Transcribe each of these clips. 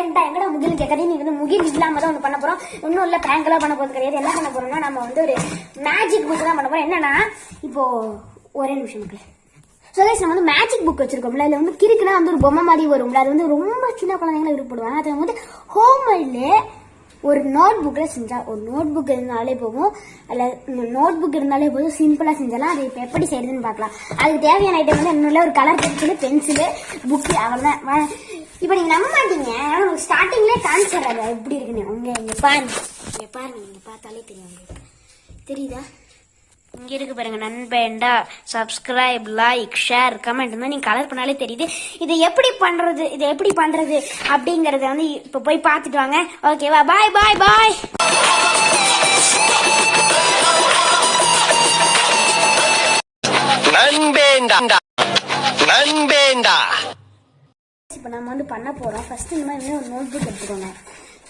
நண்பேன்டா எங்கடா முகில் கேட்கறீங்க. நீங்க வந்து முகில் இல்லாம தான் ஒன்று பண்ண போறோம். ஒன்றும் இல்லை, பிராங்க் எல்லாம் பண்ண போறது கிடையாது. என்ன பண்ண போறோம்னா நம்ம வந்து ஒரு மேஜிக் புக் தான் பண்ண போறோம். என்னன்னா இப்போ ஒரே நிமிஷம் மக்களே. ஸோ கைஸ் நம்ம வந்து மேஜிக் புக் வச்சிருக்கோம்ல, அதில் வந்து கிறுக்குனா வந்து ஒரு பொம்மை மாதிரி வரும்ல, அது வந்து ரொம்ப சின்ன குழந்தைங்களை விருப்பப்படுவாங்க. அதை வந்து ஹோம்மேட்லேயே ஒரு நோட் புக்கில் செஞ்சால், ஒரு நோட் புக் இருந்தாலே போகும். அதில் நோட் புக் இருந்தாலே போதும், சிம்பிளாக செஞ்சாலாம். அது இப்போ எப்படி செய்யுதுன்னு பார்க்கலாம். அதுக்கு தேவையான ஐட்டம் வந்து என்னுள்ள ஒரு கலர் பென்சிலு புக்கு அவ்வளோதான். இப்போ நீங்கள் நம்ப மாட்டீங்க, உங்களுக்கு ஸ்டார்டிங்லேயே காமிச்சிடுறாரு எப்படி இருக்குன்னு. இங்கே பாருங்க, நீங்கள் பார்த்தாலே தெரியும். உங்களுக்கு தெரியுதா? இங்க இருக்கு பாருங்க, நண்பேண்டா, சப்ஸ்கிரைப், லைக், ஷேர், கமெண்ட். நீங்க கலர் பண்ணாலே தெரியுது. இதை எப்படி பண்றது அப்படிங்கறத வந்து இப்ப போய் பார்த்துட்டு வாங்க. ஓகேவா? பாய் பாய் பாய். நண்பேண்டா இப்ப நம்ம வந்து பண்ண போறோம். ஃபர்ஸ்ட் இந்த மாதிரி ஒரு நோட் புக் எடுத்துக்கோங்க.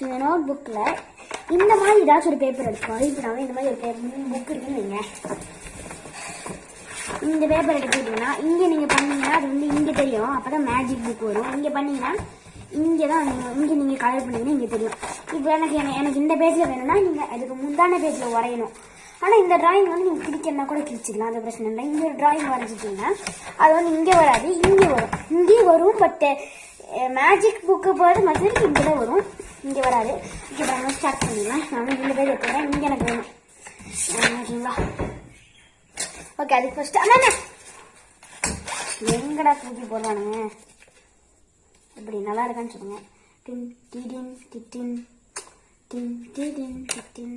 இந்த நோட் புக்ல இந்த மாதிரி ஏதாச்சும் ஒரு பேப்பர் எடுத்துக்கோங்க. இப்போ நான் இந்த மாதிரி ஒரு புக் இருக்குன்னு வைங்க. இந்த பேப்பர் எடுத்துக்கிட்டீங்கன்னா இங்கே நீங்கள் பண்ணீங்கன்னா அது வந்து இங்கே தெரியும். அப்போ தான் மேஜிக் புக் வரும். இங்கே பண்ணீங்கன்னா இங்கே தான் இங்கே நீங்கள் கலர் பண்ணீங்கன்னா இங்கே தெரியும். இப்போ எனக்கு இந்த பேஜில் வேணும்னா நீங்கள் அதுக்கு முந்தான பேஜில் வரையணும். ஆனால் இந்த டிராயிங் வந்து நீங்கள் கிழிக்கணும்னா கூட கிழிச்சிக்கலாம், அந்த பிரச்சனை இல்லை. இங்கே ஒரு டிராயிங் வரைஞ்சிட்டிங்கன்னா அது வந்து இங்கே வராது, இங்கே வரும். இங்கேயும் வரும், பட் மேஜிக் புக்கு போகிறது மற்றதுக்கு இங்கே தான் வரும், இங்கே வராது. இப்போ நம்ம ஸ்டார்ட் பண்ணிடலாம். நான் வந்து இந்த பேஜ் எடுத்துக்கிறேன், இங்கே எனக்கு வேணும். ஓகேங்களா? ஓகே, அதுக்கு ஃபர்ஸ்ட் எங்கடா தூக்கி போடுறானுங்க. இப்படி நல்லா இருக்கான்னு சொல்லுங்க. டின் டிடின் டிட்டின் டின் டிடின் டிட்டின்.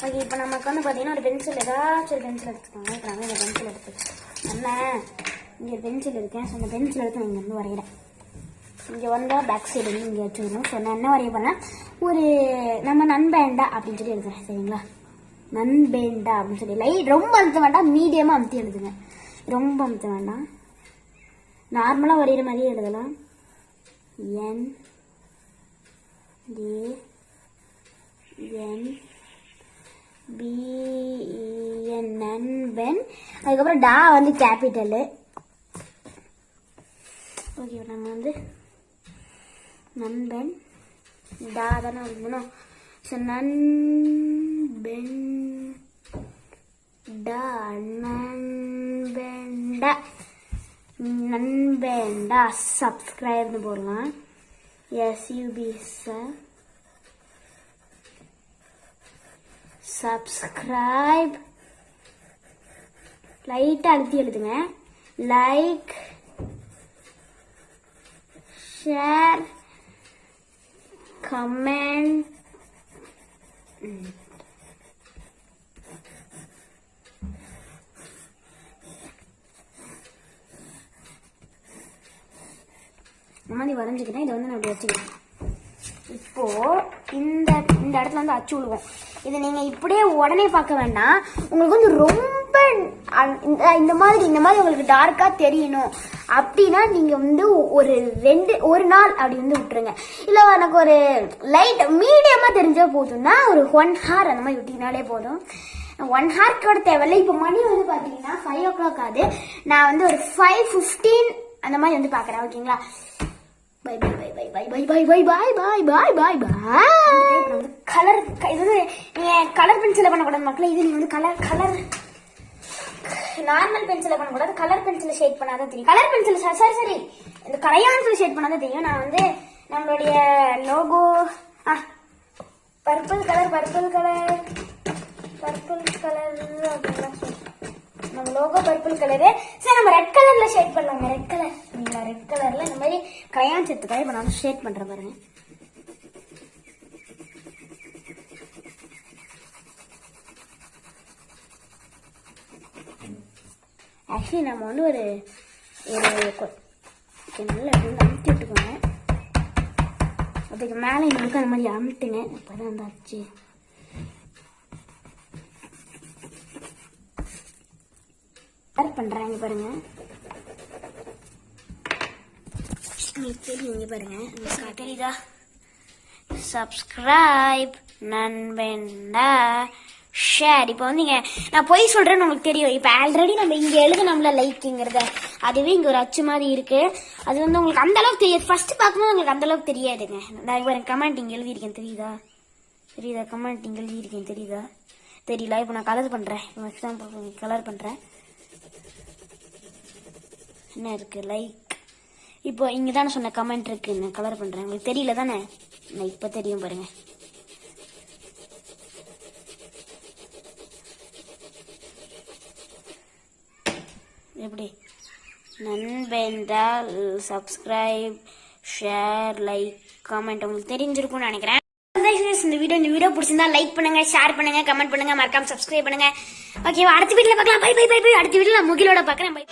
ஓகே, இப்போ நமக்கு வந்து பார்த்தீங்கன்னா ஒரு பென்சில், ஏதாச்சும் ஒரு பென்சில் எடுத்துக்கோங்க. இப்போ நாங்கள் இந்த பென்சில் எடுத்துக்கோங்க. என்ன இங்கே ஒரு பென்சில் இருக்கேன். ஸோ அந்த பென்சில் எடுத்து நான் இங்கே வந்து வரைகிறேன். இங்கே வந்தால் பேக் சைடு வந்து இங்கே வச்சுக்கணும். ஸோ நான் என்ன வரைய பண்ணேன், ஒரு நம்ம நண்பேண்டா அப்படின்னு சொல்லி எடுக்கிறேன். சரிங்களா? நண்பேண்டா அப்படின்னு சொல்லி லைட் ரொம்ப அமுத்த வேண்டாம், மீடியமாக அமுத்தி எழுதுங்க. ரொம்ப அமுத்த வேண்டாம், நார்மலாக வரைகிற மாதிரியே எழுதலாம். என் ஏ என் பி என் நண்பன். அதுக்கப்புறம் டா வந்து கேபிட்டலு. ஓகே, நம்ம வந்து நண்பன் டா தானே எழுதணும். ஸோ நண்பன் டா நண்பேண்டா நண்பேண்டா சப்ஸ்கிரைப்னு போடலாம். SUB subscribe. லைட்டாக அழுத்தி எழுதுங்க. Like, share, comment. இந்த மாதிரி வரைஞ்சிக்கிட்டேன். இதை வந்து நான் இப்படி வச்சுக்கிறேன். இப்போ இந்த இடத்துல வந்து அச்சு விழுவோம். இதை நீங்க இப்படியே உடனே பார்க்க வேண்டாம். உங்களுக்கு வந்து ரொம்ப இந்த மாதிரி உங்களுக்கு டார்க்கா தெரியணும் அப்படின்னா நீங்க வந்து ஒரு நாள் அப்படி வந்து விட்டுருங்க. இல்ல எனக்கு ஒரு லைட் மீடியமா தெரிஞ்சா போதும்னா ஒரு 1 hour அந்த மாதிரி விட்டீங்கனாலே போதும். 1 hour கூட தேவையில்லை. இப்போ மணி வந்து பாத்தீங்கன்னா 5 o'clock ஆகுது. நான் வந்து ஒரு 5:15 அந்த மாதிரி வந்து பாக்குறேன். ஓகேங்களா? Bye bye bye bye bye bye bye bye bye bye bye bye bye. Colour இது வந்து நீங்க கலர் பென்சில பண்ணக்கூடாது மக்களே. இது நீங்க வந்து கலர் நார்மல் பென்சில பண்ணக்கூடாது. கலர் பென்சில ஷேட் பண்ணாதான் தெரியும். கலர் பென்சில் சரி இந்த கரையான்ஸ்ல ஷேட் பண்ணாதான் தெரியும். நான் வந்து நம்மளுடைய லோகோ பர்பிள் கலர் அப்படின்னா நம்ம லோகோ பர்பிள் கலரு. சரி, நம்ம ரெட் கலர்ல ஷேட் பண்ணலாங்க. ரெட் கலர்ல இந்த மாதிரி கரையான்ஸ் எடுத்துக்காக இப்ப நான் ஷேட் பண்றேன் பாருங்க. ஆக்சுவலி நம்ம வந்து ஒரு நல்லா அமுத்தி விட்டுக்கோங்க. அதுக்கு மேலே எனக்கு அந்த மாதிரி அமுட்டுங்க. அப்பதான் அந்த அச்சு பண்றாங்க பாருங்க. தெரியும் பாருங்க, தெரியுதா? சப்ஸ்கிரைப் நண்பேண்டா ஷேர். இப்போ வந்து நான் பொய் சொல்றேன்னு உங்களுக்கு தெரியும். இப்போ ஆல்ரெடி நம்ம இங்க எழுதணும்ல லைக்குங்கிறத, அதுவே இங்க ஒரு அச்சு மாதிரி இருக்கு. அது வந்து உங்களுக்கு அந்த அளவுக்கு தெரியாது. ஃபர்ஸ்ட் பார்க்கும்போது உங்களுக்கு அந்த அளவுக்கு தெரியாதுங்க. நான் இப்போ கமெண்ட் இங்க எழுதியிருக்கேன், தெரியுதா? கமெண்ட் இங்க எழுதியிருக்கேன், தெரியுதா? தெரியல. இப்போ நான் கலர் பண்றேன். எக்ஸாம்பிள் கலர் பண்றேன். என்ன இருக்கு? லைக். இப்போ இங்க தானே சொன்ன கமெண்ட் இருக்கு, நான் கலர் பண்றேன். உங்களுக்கு தெரியல தானே? நான் இப்ப தெரியும் பாருங்க. எப்படி நண்பென்றால் சப்ஸ்கிரைப், ஷேர், லைக், கமெண்ட் உங்களுக்கு தெரிஞ்சிருக்கும்னு நினைக்கிறேன். இந்த வீடியோ பிடிச்சிருந்தா லைக் பண்ணுங்க, ஷேர் பண்ணுங்க, கமெண்ட் பண்ணுங்க, மறக்காம சப்ஸ்கிரைப் பண்ணுங்க. ஓகேவா? அடுத்த வீடியோல பார்க்கலாம். Bye bye bye bye. அடுத்த வீடியோல முகிலோட பார்க்கறேன். பை.